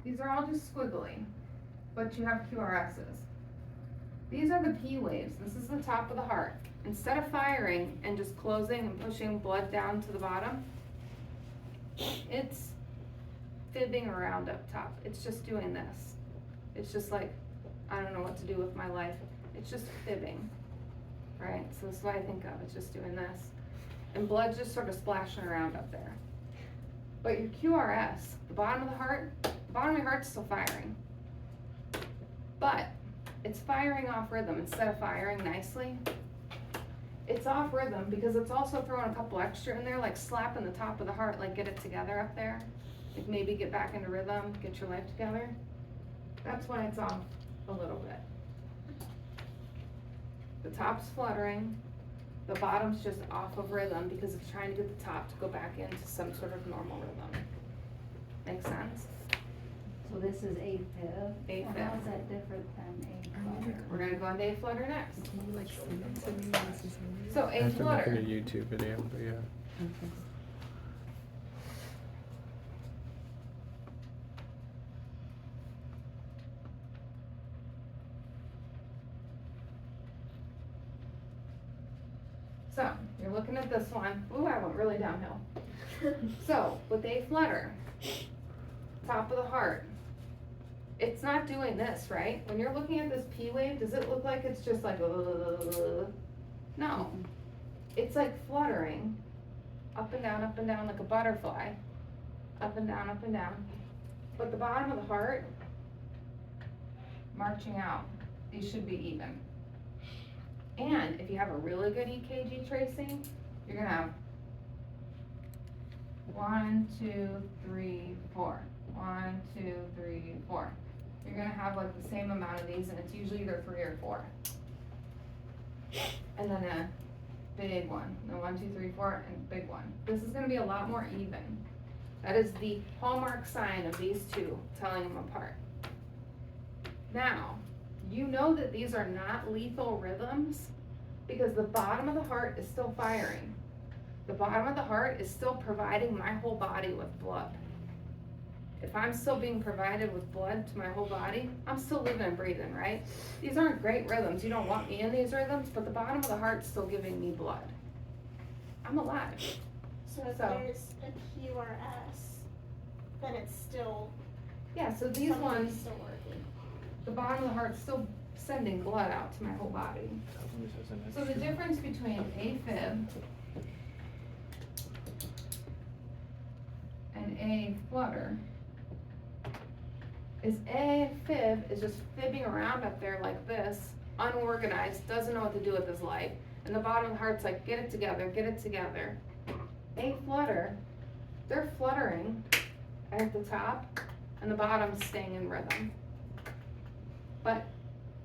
These are all just squiggly, but you have QRSs. These are the P waves. This is the top of the heart. Instead of firing and just closing and pushing blood down to the bottom, it's fibbing around up top. It's just doing this. It's just like, I don't know what to do with my life. It's just fibbing, right? So this is what I think of. It's just doing this. And blood's just sort of splashing around up there. But your QRS, the bottom of the heart, the bottom of your heart's still firing. But it's firing off rhythm instead of firing nicely. It's off rhythm because it's also throwing a couple extra in there, like slapping the top of the heart, like get it together up there. Like maybe get back into rhythm, get your life together. That's when it's off a little bit. The top's fluttering, the bottom's just off of rhythm because it's trying to get the top to go back into some sort of normal rhythm. Make sense? So this is AFib. AFib. How is that different than A-flutter? We're gonna go into A flutter next. Can you like send it to me? This is amazing. So I A have to make a flutter. YouTube video, but yeah. Okay. So, you're looking at this one. Ooh, I went really downhill. So, with A flutter, top of the heart, it's not doing this, right? When you're looking at this P wave, does it look like it's just like, no. It's like fluttering up and down like a butterfly. Up and down, up and down. But the bottom of the heart, marching out. These should be even. And if you have a really good EKG tracing, you're gonna have 1, 2, 3, 4. 1, 2, 3, 4. You're gonna have like the same amount of these, and it's usually either 3 or 4. And then a big one. And 1, 2, 3, 4, and a big one. This is gonna be a lot more even. That is the hallmark sign of these two, telling them apart. Now, you know that these are not lethal rhythms because the bottom of the heart is still firing. The bottom of the heart is still providing my whole body with blood. If I'm still being provided with blood to my whole body, I'm still living and breathing, right? These aren't great rhythms. You don't want me in these rhythms, but the bottom of the heart's still giving me blood. I'm alive. So if there's a QRS, then it's still Yeah, so these something's ones, still working. the bottom of the heart's still sending blood out to my whole body. So the difference between AFib and A flutter is AFib is just fibbing around up there like this, unorganized, doesn't know what to do with his life, and the bottom of the heart's like, get it together, get it together. A flutter, they're fluttering at the top, and the bottom's staying in rhythm. But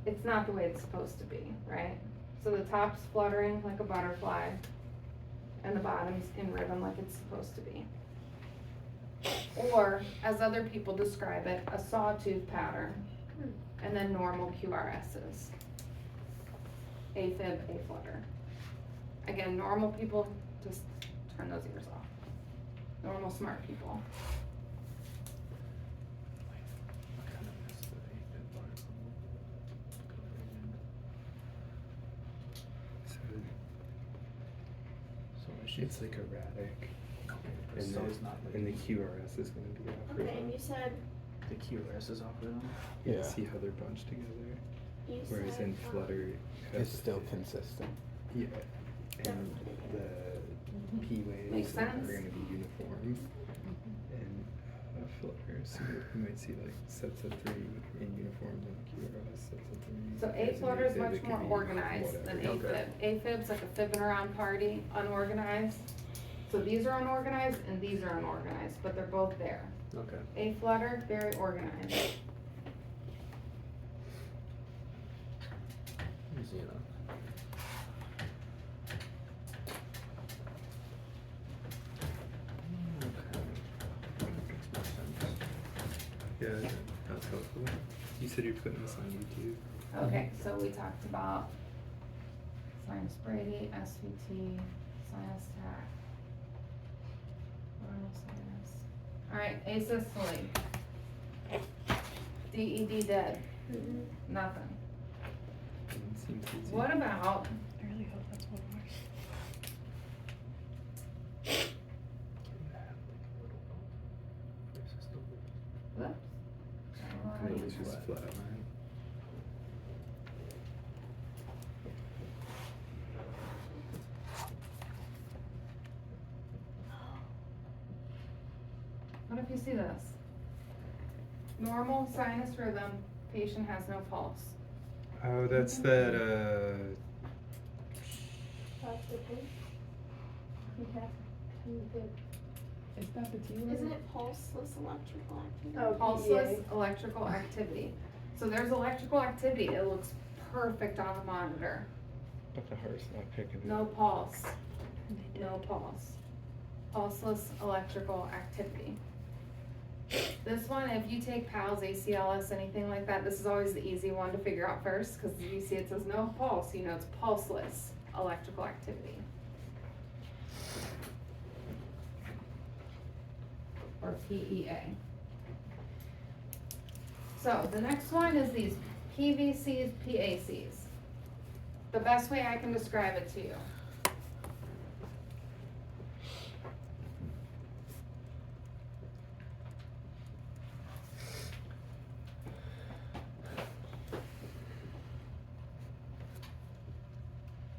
it's not the way it's supposed to be, right? So the top's fluttering like a butterfly, and the bottom's in rhythm like it's supposed to be. Or, as other people describe it, a sawtooth pattern, and then normal QRSs. AFib, A flutter. Again, normal people, just turn those ears off. Normal smart people. It's like erratic, and, So it's not like and the QRS is going to be off Okay, rhythm. and you said, the QRS is off rhythm. Yeah. Yeah. See how they're bunched together? you Whereas said, in Flutter, you have It's still consistent. Yeah, and the P waves Makes are sense. going to be uniform. And Flutter, so you might see like sets of 3 in uniform, and QRS sets of 3. So A Whereas in flutter is AFib, much it could more be organized than whatever. AFib. AFib's like a fibbing around party, unorganized. So these are unorganized and these are unorganized, but they're both there. Okay. A flutter, very organized. Easy enough. Yeah, that's helpful. You said you're putting this on YouTube. Okay, so we talked about sinus Brady, SVT, sinus tac. What else sinus? Alright, asystole. DED dead, nothing. It seems easy. What about, I really hope that's what it was. whoops. Maybe it's just flat line. What if you see this? Normal sinus rhythm, patient has no pulse. Oh, that's that, That's the thing. Is that the T Isn't it pulseless electrical activity? Oh, Pulseless electrical activity. So there's electrical activity, it looks perfect on the monitor. but the heart's not picking it No up. pulse, no pulse. Pulseless electrical activity. This one, if you take PALS, ACLS, anything like that, this is always the easy one to figure out first, cause you see it says no pulse, you know it's pulseless electrical activity. Or PEA. So the next one is these PVCs, PACs. The best way I can describe it to you.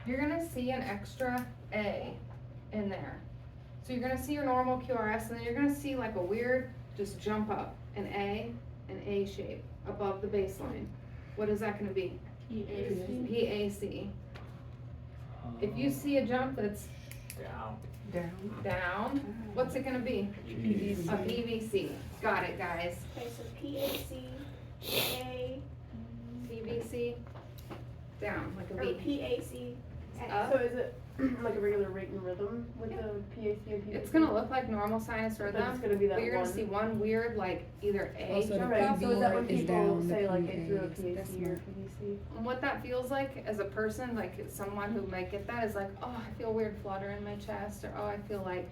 You're gonna see an extra A in there. So you're gonna see your normal QRS, and then you're gonna see like a weird, just jump up, an A shape above the baseline. What is that gonna be? PAC. If you see a jump that's down, what's it gonna be? PVC. A PVC. Got it, guys. Okay, so PAC, A, PVC, down, like a or V. PAC, Up. So is it like a regular rate and rhythm with the PAC and PVC? It's gonna look like normal sinus But rhythm, it's gonna be that but you're gonna one. see one weird, like, either A Also, jump the Okay, up. so is that when is people down, the say like they threw a PA is PAC or PVC? And what that feels like as a person, like someone who might get that is like, oh, I feel weird flutter in my chest, or oh, I feel like,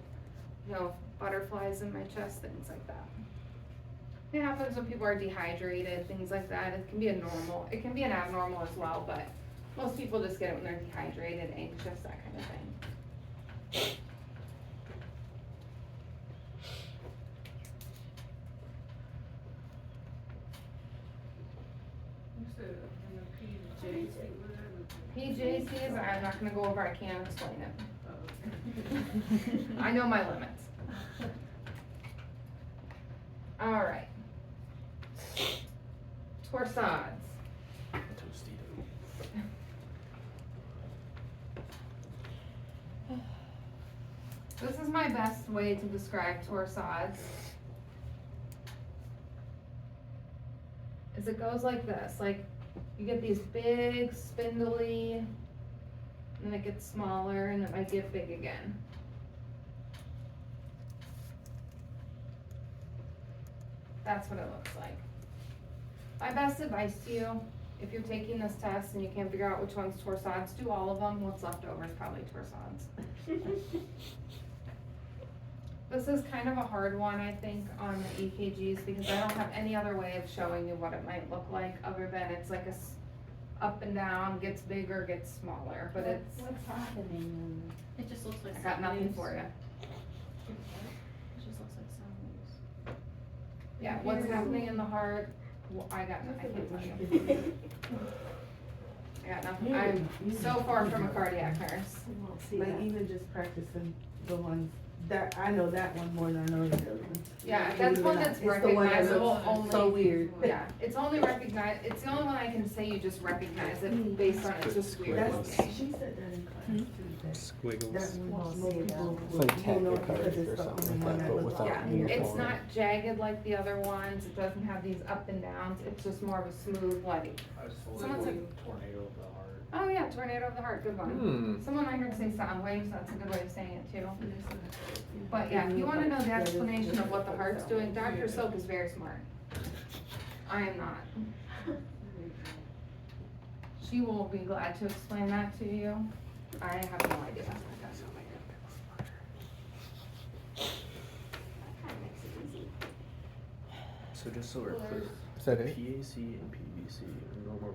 you know, butterflies in my chest, things like that. It happens when people are dehydrated, things like that. It can be a normal, it can be an abnormal as well, but most people just get it when they're dehydrated, anxious, that kind of thing. PJCs, I'm not gonna go over, I can't explain it. I know my limits. Alright. Torsades. This is my best way to describe torsades. Is it goes like this, like you get these big, spindly, and then it gets smaller, and it might get big again. That's what it looks like. My best advice to you, if you're taking this test and you can't figure out which one's torsades, do all of them. What's left over is probably torsades. This is kind of a hard one, I think, on the EKGs, because I don't have any other way of showing you what it might look like, other than it's like up and down, gets bigger, gets smaller, but it's, What's happening? It just looks like I got sound nothing waves. for you. It just looks like sound waves. Yeah, what's happening in the heart, well, I got nothing, I can't tell you. I got nothing, I'm so far from a cardiac nurse. We won't see Like that. even just practicing the ones that, I know that one more than I know the other one. Yeah, that's one that's It's the one that recognizable looks only. so weird. Yeah, it's only it's the only one I can say you just recognize it based on it's just weird That's, looking. she said that in class too, that Squiggles. one most people It's like will know tachycardia because it's or the something only like one that, that but looks without like Yeah, it's uniform. not jagged like the other ones, it doesn't have these up and downs, it's just more of a smooth, like, someone said, Tornado of the heart. oh yeah, tornado of the heart, good one. Hmm. Someone I heard say sound waves, that's a good way of saying it too. But yeah, if you wanna know the explanation of what the heart's doing, Dr. Silk is very smart. I am not. She will be glad to explain that to you. I have no idea. That kinda makes it easy. So just so we're clear, Is that it? PAC and PVC are no more